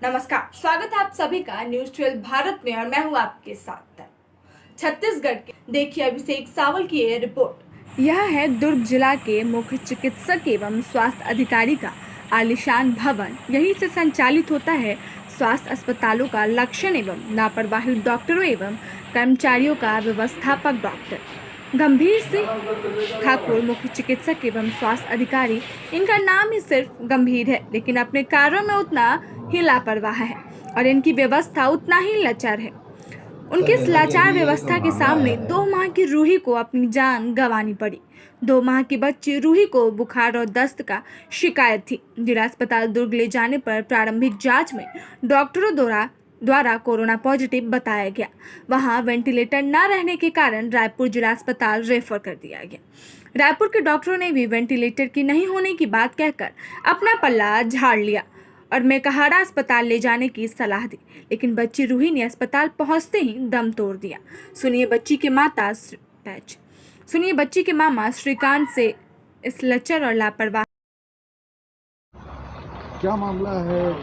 नमस्कार, स्वागत है आप सभी का न्यूज 12 भारत में और मैं हूं आपके साथ छत्तीसगढ़ के। देखिए अभिषेक सावल की ये रिपोर्ट। यह है दुर्ग जिला के मुख्य चिकित्सक एवं स्वास्थ्य अधिकारी का आलीशान भवन। यहीं से संचालित होता है स्वास्थ्य अस्पतालों का लक्षण एवं लापरवाही डॉक्टरों एवं कर्मचारियों का व्यवस्थापक डॉक्टर गंभीर सिंह ठाकुर मुख्य चिकित्सक एवं स्वास्थ्य अधिकारी। इनका नाम ही सिर्फ गंभीर है, लेकिन अपने कार्यों में उतना ही लापरवाह है और इनकी व्यवस्था उतना ही लाचार है। उनकी इस लाचार व्यवस्था के सामने 2 माह की रूही को अपनी जान गंवानी पड़ी। 2 माह की बच्ची रूही को बुखार और दस्त का शिकायत थी। जिला अस्पताल दुर्ग ले जाने पर प्रारंभिक जांच में डॉक्टरों द्वारा कोरोना पॉजिटिव बताया गया। वहां वेंटिलेटर न रहने के कारण रायपुर जिला अस्पताल रेफर कर दिया गया। रायपुर के डॉक्टरों ने भी वेंटिलेटर की नहीं होने की बात कहकर अपना पल्ला झाड़ लिया और मेकाहारा अस्पताल ले जाने की सलाह दी, लेकिन बच्ची रूही ने अस्पताल पहुंचते ही दम तोड़ दिया। सुनिए बच्ची के मामा श्रीकांत से इस लचर और लापरवाह। क्या मामला है?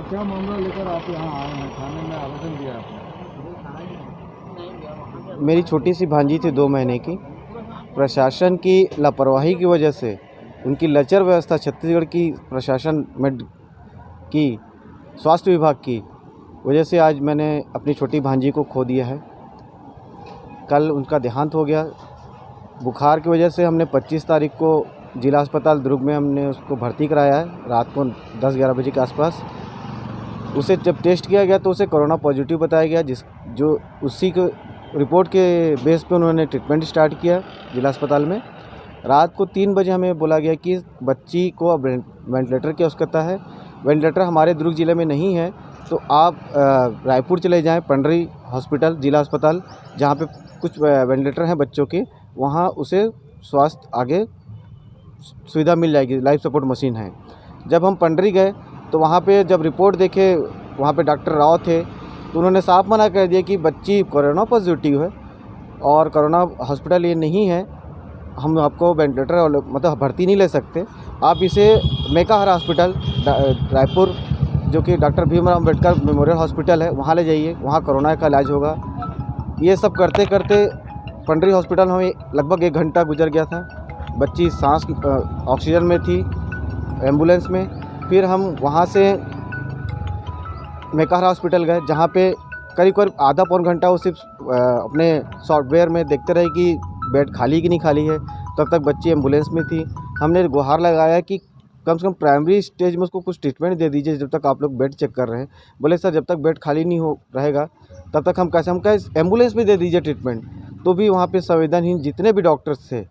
क्या मामला लेकर आप यहाँ आए हैं? थाने में आवेदन दिया आपने? मेरी छोटी सी भांजी थी 2 महीने की। प्रशासन की लापरवाही की वजह से, उनकी लचर व्यवस्था, छत्तीसगढ़ की प्रशासन में की स्वास्थ्य विभाग की वजह से आज मैंने अपनी छोटी भांजी को खो दिया है। कल उनका देहांत हो गया। बुखार की वजह से हमने 25 तारीख को जिला अस्पताल दुर्ग में हमने उसको भर्ती कराया है, रात को 10-11 बजे के आसपास। उसे जब टेस्ट किया गया तो उसे कोरोना पॉजिटिव बताया गया, उसी को रिपोर्ट के बेस पे उन्होंने ट्रीटमेंट स्टार्ट किया जिला अस्पताल में। रात को 3 बजे हमें बोला गया कि बच्ची को अब वेंटिलेटर की आवश्यकता है। वेंटिलेटर हमारे दुर्ग ज़िले में नहीं है, तो आप रायपुर चले जाएं, पंडरी हॉस्पिटल जिला अस्पताल, जहाँ पे कुछ वेंटिलेटर हैं बच्चों के, वहाँ उसे स्वास्थ्य आगे सुविधा मिल जाएगी, लाइफ सपोर्ट मशीन है। जब हम पंडरी गए तो वहाँ पे जब रिपोर्ट देखे, वहाँ पे डॉक्टर राव थे, तो उन्होंने साफ मना कर दिया कि बच्ची कोरोना पॉजिटिव है और कोरोना हॉस्पिटल ये नहीं है, हम आपको वेंटिलेटर मतलब भर्ती नहीं ले सकते। आप इसे मेकाहारा हॉस्पिटल रायपुर, जो कि doctor Bhimrao Ambedkar memorial hospital है, वहाँ ले जाइए, वहाँ कोरोना का इलाज होगा। ये सब करते करते पंडरी हॉस्पिटल हमें लगभग 1 घंटा गुजर गया था। बच्ची सांस ऑक्सीजन में थी, एम्बुलेंस में। फिर हम वहाँ से मेकाहारा हॉस्पिटल गए, जहाँ पे करीब आधा पौन घंटा वो सिर्फ अपने सॉफ्टवेयर में देखते रहे कि बेड खाली कि नहीं खाली है। तब तक बच्ची एम्बुलेंस में थी। हमने गुहार लगाया कि कम से कम प्राइमरी स्टेज में उसको कुछ ट्रीटमेंट दे दीजिए जब तक आप लोग बेड चेक कर रहे हैं। बोले सर जब तक बेड खाली नहीं हो रहेगा तब तक हम कैसे एम्बुलेंस में दे दीजिए ट्रीटमेंट। तो भी वहाँ पे संवेदनहीन जितने भी डॉक्टर्स थे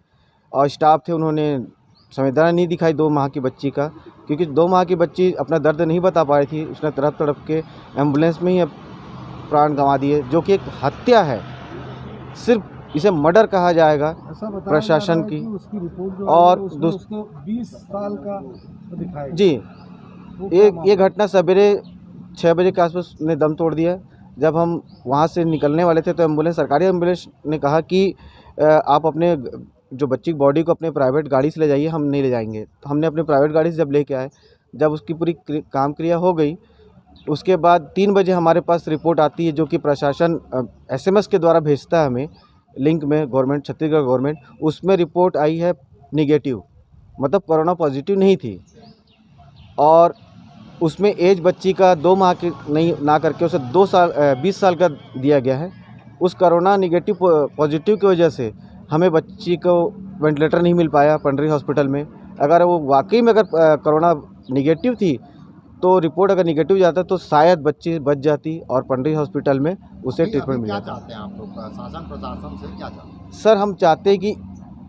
और स्टाफ थे, उन्होंने संवेदना नहीं दिखाई 2 माह की बच्ची का, क्योंकि 2 माह की बच्ची अपना दर्द नहीं बता पा रही थी। उसने तड़प के एम्बुलेंस में ही प्राण गंवा दिए, जो कि एक हत्या है। सिर्फ इसे मर्डर कहा जाएगा प्रशासन की। उसकी रिपोर्ट और उसको 20 साल का दिखाया जी, ये घटना सवेरे 6 बजे के आसपास ने दम तोड़ दिया। जब हम वहाँ से निकलने वाले थे तो सरकारी एम्बुलेंस ने कहा कि आप अपने जो बच्ची की बॉडी को अपने प्राइवेट गाड़ी से ले जाइए, हम नहीं ले जाएंगे। तो हमने अपने प्राइवेट गाड़ी से जब लेके आए, जब उसकी पूरी काम क्रिया हो गई, उसके बाद 3 बजे हमारे पास रिपोर्ट आती है, जो कि प्रशासन SMS के द्वारा भेजता है हमें, लिंक में गवर्नमेंट, छत्तीसगढ़ गवर्नमेंट। उसमें रिपोर्ट आई है निगेटिव, मतलब कोरोना पॉजिटिव नहीं थी। और उसमें एज बच्ची का 2 माह की नहीं ना करके उसे 20 साल का दिया गया है। उस कोरोना निगेटिव पॉजिटिव की वजह से हमें बच्ची को वेंटिलेटर नहीं मिल पाया पंडरी हॉस्पिटल में। अगर वो वाकई में अगर कोरोना निगेटिव थी, तो रिपोर्ट अगर निगेटिव जाता तो शायद बच्ची बच जाती और पंडरी हॉस्पिटल में उसे ट्रीटमेंट मिल जाता। क्या चाहते हैं आप लोग शासन प्रशासन से, क्या चाहते हैं? सर हम चाहते हैं कि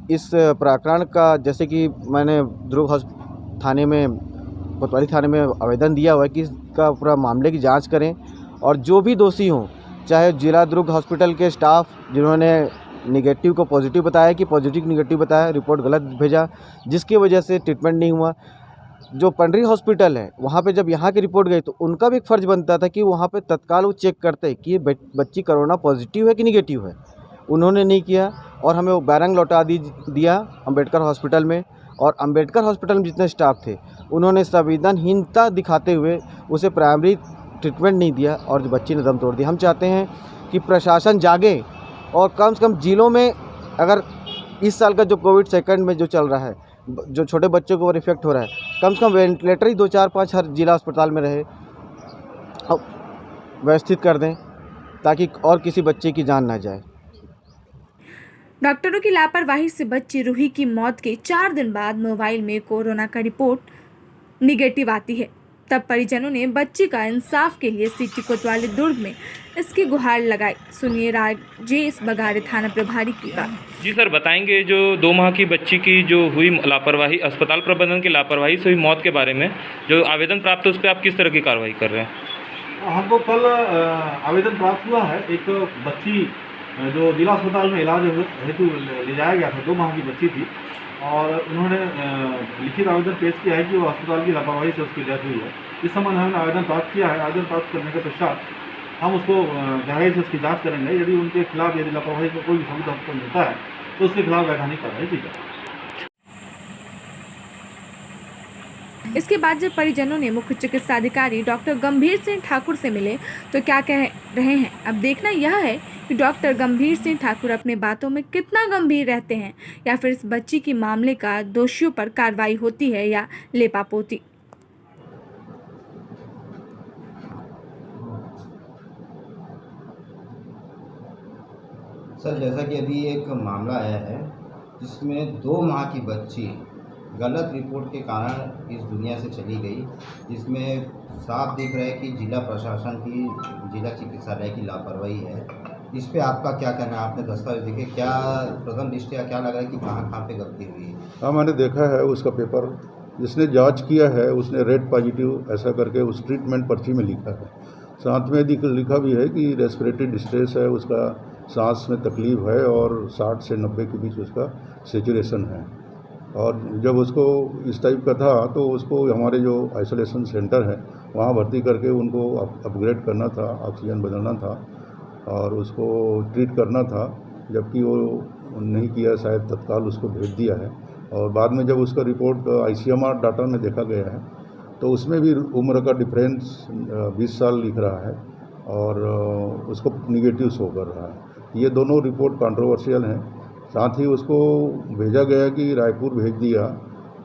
इस प्रकरण का, जैसे कि मैंने दुर्ग थाने में, कोतवाली थाने में आवेदन दिया हुआ है कि इसका पूरा मामले की जांच करें और जो भी दोषी हों, चाहे जिला दुर्ग हॉस्पिटल के स्टाफ जिन्होंने निगेटिव को पॉजिटिव बताया कि पॉजिटिव निगेटिव बताया, रिपोर्ट गलत भेजा, जिसकी वजह से ट्रीटमेंट नहीं हुआ। जो पंडरी हॉस्पिटल है, वहाँ पे जब यहाँ की रिपोर्ट गई तो उनका भी एक फ़र्ज़ बनता था कि वहाँ पे तत्काल वो चेक करते कि ये बच्ची कोरोना पॉजिटिव है कि निगेटिव है। उन्होंने नहीं किया और हमें वो बैरंग लौटा दिया अम्बेडकर हॉस्पिटल में। और अम्बेडकर हॉस्पिटल में जितने स्टाफ थे, उन्होंने संवेदनहीनता दिखाते हुए उसे प्राइमरी ट्रीटमेंट नहीं दिया और बच्ची ने दम तोड़ दिया। हम चाहते हैं कि प्रशासन जागे और कम से कम जिलों में, अगर इस साल का जो कोविड सेकंड में जो चल रहा है, जो छोटे बच्चों को इफेक्ट हो रहा है, कम से कम वेंटिलेटर ही 2 4 5 हर जिला अस्पताल में रहे, व्यवस्थित कर दें ताकि और किसी बच्चे की जान ना जाए। डॉक्टरों की लापरवाही से बच्ची रूही की मौत के 4 दिन बाद मोबाइल में कोरोना का रिपोर्ट निगेटिव आती है। तब परिजनों ने बच्ची का इंसाफ के लिए सिटी कोतवाली दुर्ग में इसकी गुहार लगाई। सुनिए राजेश बगारे थाना प्रभारी की बात। जी सर, बताएंगे जो 2 माह की बच्ची की जो हुई लापरवाही, अस्पताल प्रबंधन की लापरवाही से हुई मौत के बारे में जो आवेदन प्राप्त है उस पर आप किस तरह की कार्रवाई कर रहे हैं? हमको कल आवेदन प्राप्त हुआ है। एक बच्ची जो जिला अस्पताल में इलाज हेतु ले जाया गया था, 2 माह की बच्ची थी, और उन्होंने लिखित आवेदन पेश किया है कि वो अस्पताल की लापरवाही से उसकी डेथ हुई है। इस संबंध में हमने आवेदन प्राप्त किया है। आवेदन प्राप्त करने के पश्चात हम उसको गहराई से उसकी जांच करेंगे। यदि उनके खिलाफ यदि लापरवाही का कोई भी सबूत हमको मिलता है तो उसके खिलाफ वैधानिक कार्रवाई की जाए। इसके बाद जब परिजनों ने मुख्य चिकित्सा अधिकारी डॉक्टर गंभीर सिंह ठाकुर से मिले तो क्या कह रहे हैं, अब देखना यह है कि डॉक्टर गंभीर सिंह ठाकुर अपने बातों में कितना गंभीर रहते हैं, या फिर इस बच्ची की मामले का दोषियों पर कार्रवाई होती है या लेपापोती। सर, जैसा कि अभी एक मामला आया है जिसमें 2 माह की बच्ची गलत रिपोर्ट के कारण इस दुनिया से चली गई, जिसमें साफ दिख रहा है कि जिला प्रशासन की, जिला चिकित्सालय की लापरवाही है। इस पे आपका क्या कहना है? आपने दस्तावेज देखे, क्या प्रथम दृष्टया क्या लग रहा है कि कहाँ पे गलती हुई है? हाँ, मैंने देखा है उसका पेपर। जिसने जांच किया है उसने रेड पॉजिटिव ऐसा करके उस ट्रीटमेंट पर्ची में लिखा है। साथ में लिखा भी है कि रेस्पिरेटरी डिस्ट्रेस है, उसका सांस में तकलीफ़ है और 60 से 90 के बीच उसका सेचुरेशन है। और जब उसको इस टाइप का था तो उसको हमारे जो आइसोलेशन सेंटर है वहाँ भर्ती करके उनको अपग्रेड करना था, ऑक्सीजन बदलना था और उसको ट्रीट करना था, जबकि वो नहीं किया। शायद तत्काल उसको भेज दिया है। और बाद में जब उसका रिपोर्ट ICMR डाटा में देखा गया है तो उसमें भी उम्र का डिफरेंस 20 साल लिख रहा है और उसको निगेटिव शो कर रहा है। ये दोनों रिपोर्ट कंट्रोवर्शियल हैं। साथ ही उसको भेजा गया कि रायपुर भेज दिया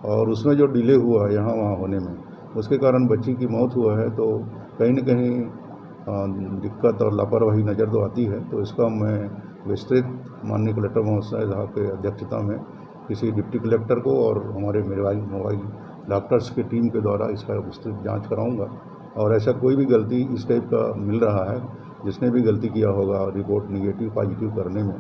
और उसमें जो डिले हुआ यहाँ वहाँ होने में, उसके कारण बच्ची की मौत हुआ है। तो कहीं न कहीं दिक्कत और लापरवाही नज़र तो आती है। तो इसका मैं विस्तृत माननीय कलेक्टर महोदय साहब के अध्यक्षता में किसी डिप्टी कलेक्टर को और हमारे मोबाइल डॉक्टर्स की टीम के द्वारा इसका विस्तृत जांच कराऊंगा। और ऐसा कोई भी गलती इस टाइप का मिल रहा है, जिसने भी गलती किया होगा रिपोर्ट निगेटिव पॉजिटिव करने में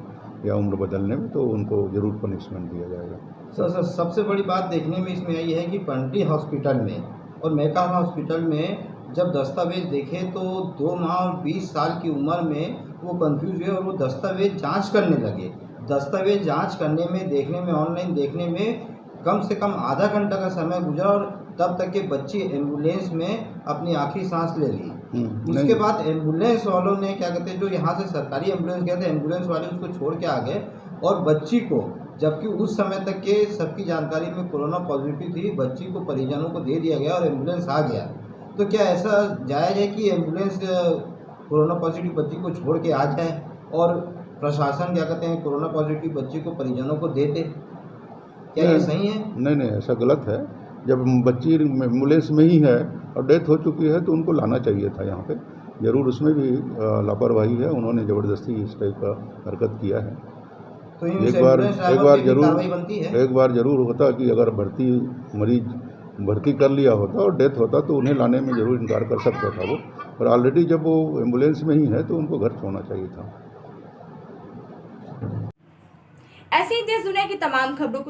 या उम्र बदलने में, तो उनको ज़रूर पनिशमेंट दिया जाएगा। सर, सबसे बड़ी बात देखने में इसमें आई है कि पंटी हॉस्पिटल में और मेका हॉस्पिटल में जब दस्तावेज देखे तो 2 माह और 20 साल की उम्र में वो कंफ्यूज हुए और वो दस्तावेज जांच करने लगे। दस्तावेज जांच करने में, देखने में, ऑनलाइन देखने में कम से कम आधा घंटा का समय गुजरा और तब तक के बच्ची एम्बुलेंस में अपनी आखिरी सांस ले ली। उसके बाद एम्बुलेंस वालों ने क्या कहते हैं, जो यहाँ से सरकारी एम्बुलेंस गए थे, एम्बुलेंस वाले उसको छोड़ के आ गए और बच्ची को, जबकि उस समय तक के सबकी जानकारी में कोरोना पॉजिटिव थी, बच्ची को परिजनों को दे दिया गया और एम्बुलेंस आ गया। तो क्या ऐसा जायज़ है कि एम्बुलेंस कोरोना पॉजिटिव बच्ची को छोड़ के आ जाए और प्रशासन क्या कहते हैं कोरोना पॉजिटिव बच्ची को परिजनों को दे दे? क्या ये सही है? नहीं, ऐसा गलत है। जब बच्ची एम्बुलेंस में ही है और डेथ हो चुकी है तो उनको लाना चाहिए था यहाँ पे। ज़रूर उसमें भी लापरवाही है, उन्होंने ज़बरदस्ती इस टाइप का हरकत किया है। तो एक बार जरूर होता कि अगर मरीज भर्ती कर लिया होता और डेथ होता तो उन्हें लाने में ज़रूर इनकार कर सकता था वो, पर ऑलरेडी जब वो एम्बुलेंस में ही है तो उनको घर छोड़ना चाहिए था। ऐसे ही देश दुनिया की तमाम खबरों को